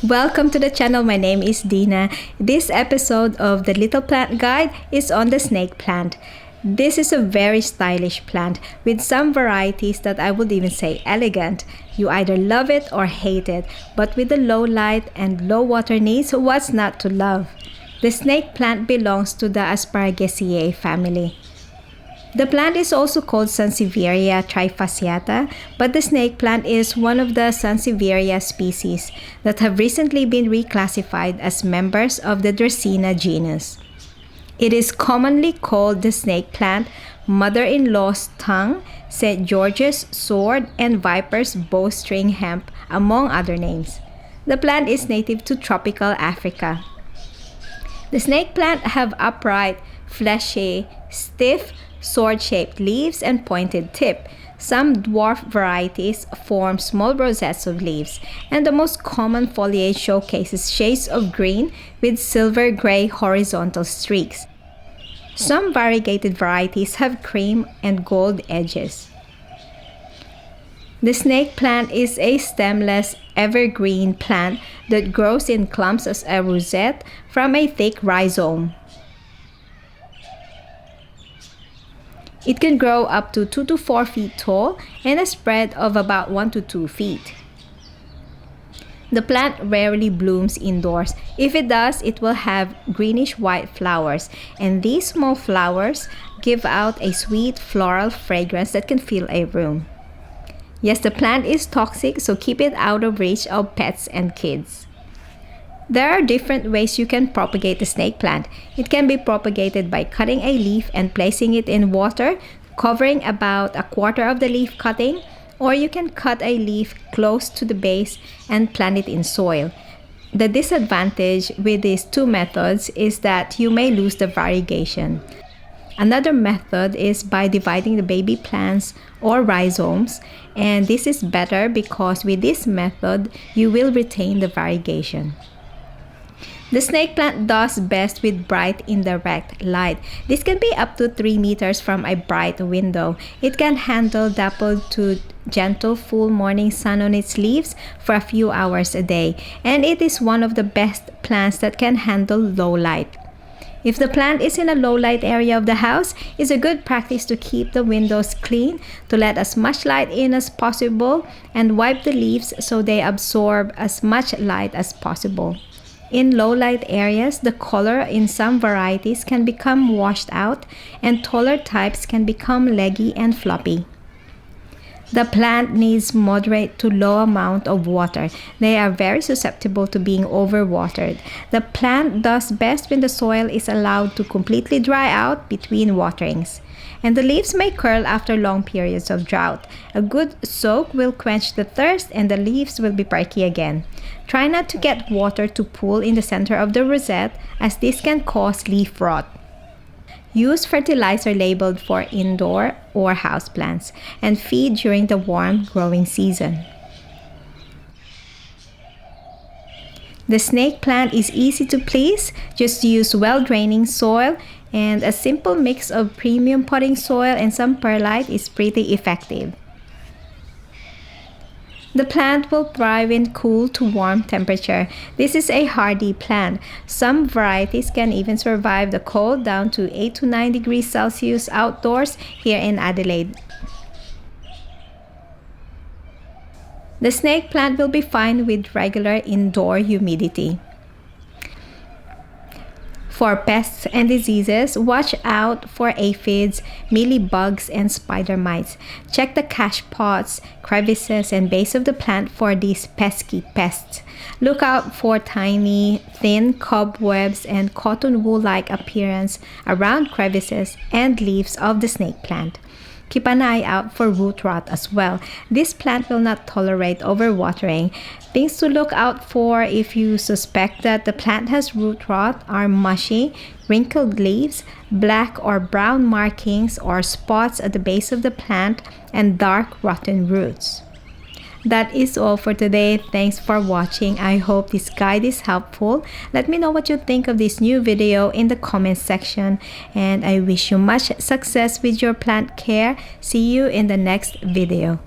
Welcome to the channel. My name is Dina. This episode of the Little Plant Guide is on the snake plant. This is a very stylish plant with some varieties that I would even say elegant. You either love it or hate it, but with the low light and low water needs, what's not to love? The snake plant belongs to the Asparagaceae family. The plant is also called Sansevieria Trifasciata, but the snake plant is one of the Sansevieria species that have recently been reclassified as members of the Dracaena genus. It is commonly called the snake plant, mother-in-law's tongue, St. George's sword, and viper's bowstring hemp, among other names. The plant is native to tropical Africa. The snake plant have upright, fleshy, stiff, sword-shaped leaves and pointed tip. Some dwarf varieties form small rosettes of leaves, and the most common foliage showcases shades of green with silver-gray horizontal streaks. Some variegated varieties have cream and gold edges. The snake plant is a stemless, evergreen plant that grows in clumps as a rosette from a thick rhizome. It can grow up to 2 to 4 feet tall and a spread of about 1 to 2 feet. The plant rarely blooms indoors. If it does, it will have greenish-white flowers, and these small flowers give out a sweet floral fragrance that can fill a room. Yes, the plant is toxic, so keep it out of reach of pets and kids. There are different ways you can propagate the snake plant. It can be propagated by cutting a leaf and placing it in water, covering about a quarter of the leaf cutting, or you can cut a leaf close to the base and plant it in soil. The disadvantage with these two methods is that you may lose the variegation. Another method is by dividing the baby plants or rhizomes, and this is better because with this method, you will retain the variegation. The snake plant does best with bright indirect light. This can be up to 3 meters from a bright window. It can handle dappled to gentle full morning sun on its leaves for a few hours a day, and it is one of the best plants that can handle low light. If the plant is in a low light area of the house, it's a good practice to keep the windows clean, to let as much light in as possible, and wipe the leaves so they absorb as much light as possible. In low light areas, the color in some varieties can become washed out, and taller types can become leggy and floppy. The plant needs moderate to low amount of water. They are very susceptible to being overwatered. The plant does best when the soil is allowed to completely dry out between waterings, and the leaves may curl after long periods of drought. A good soak will quench the thirst and the leaves will be perky again. Try not to get water to pool in the center of the rosette, as this can cause leaf rot. Use fertilizer labeled for indoor or house plants, and feed during the warm growing season. The snake plant is easy to please. Just use well-draining soil, and a simple mix of premium potting soil and some perlite is pretty effective. The plant will thrive in cool to warm temperature. This is a hardy plant. Some varieties can even survive the cold down to 8 to 9 degrees Celsius outdoors here in Adelaide. The snake plant will be fine with regular indoor humidity. For pests and diseases, watch out for aphids, mealybugs, and spider mites. Check the cash pots, crevices, and base of the plant for these pesky pests. Look out for tiny, thin cobwebs and cotton wool-like appearance around crevices and leaves of the snake plant. Keep an eye out for root rot as well. This plant will not tolerate overwatering. Things to look out for if you suspect that the plant has root rot are mushy, wrinkled leaves, black or brown markings or spots at the base of the plant, and dark rotten roots. That is all for today. Thanks for watching. I hope this guide is helpful. Let me know what you think of this new video in the comments section, and I wish you much success with your plant care. See you in the next video.